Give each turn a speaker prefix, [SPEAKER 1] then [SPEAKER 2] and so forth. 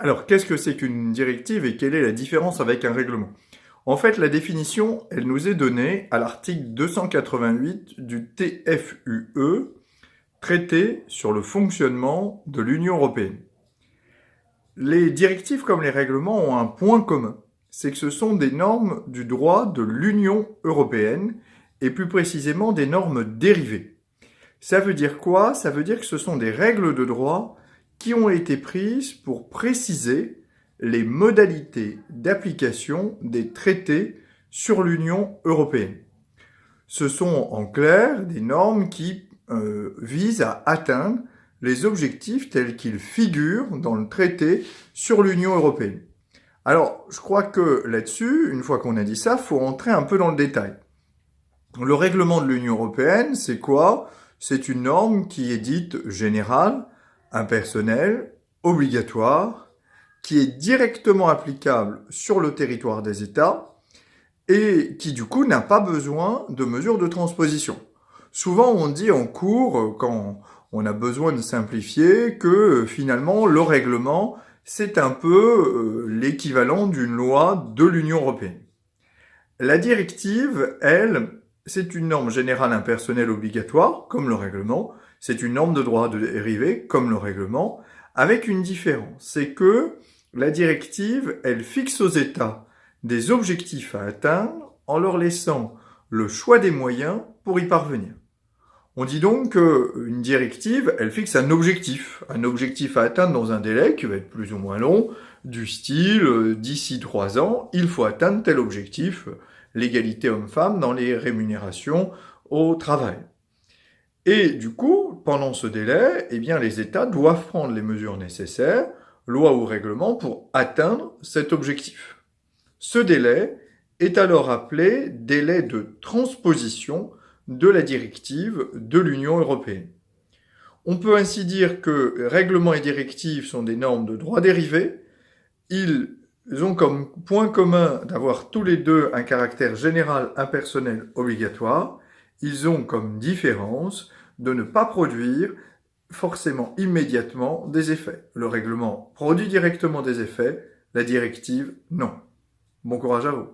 [SPEAKER 1] Alors, qu'est-ce que c'est qu'une directive et quelle est la différence avec un règlement? En fait, la définition, elle nous est donnée à l'article 288 du TFUE, Traité sur le fonctionnement de l'Union européenne. Les directives comme les règlements ont un point commun, c'est que ce sont des normes du droit de l'Union européenne et plus précisément des normes dérivées. Ça veut dire quoi? Ça veut dire que ce sont des règles de droit qui ont été prises pour préciser les modalités d'application des traités sur l'Union européenne. Ce sont en clair des normes qui visent à atteindre les objectifs tels qu'ils figurent dans le traité sur l'Union européenne. Alors, je crois que là-dessus, une fois qu'on a dit ça, il faut rentrer un peu dans le détail. Le règlement de l'Union européenne, c'est quoi? C'est une norme qui est dite générale, impersonnelle, obligatoire, qui est directement applicable sur le territoire des États et qui du coup n'a pas besoin de mesures de transposition. Souvent on dit en cours, quand on a besoin de simplifier, que finalement le règlement c'est un peu l'équivalent d'une loi de l'Union européenne. La directive, elle, c'est une norme générale impersonnelle obligatoire, comme le règlement, c'est une norme de droit dérivé, comme le règlement, avec une différence, c'est que la directive, elle fixe aux États des objectifs à atteindre en leur laissant le choix des moyens pour y parvenir. On dit donc qu'une directive, elle fixe un objectif à atteindre dans un délai qui va être plus ou moins long, du style d'ici 3 ans, il faut atteindre tel objectif, l'égalité homme-femme dans les rémunérations au travail. Et du coup, pendant ce délai, eh bien, les États doivent prendre les mesures nécessaires, loi ou règlement, pour atteindre cet objectif. Ce délai est alors appelé délai de transposition de la directive de l'Union européenne. On peut ainsi dire que règlements et directives sont des normes de droit dérivé. Ils ont comme point commun d'avoir tous les deux un caractère général, impersonnel, obligatoire. Ils ont comme différence de ne pas produire forcément immédiatement des effets. Le règlement produit directement des effets, la directive non. Bon courage à vous.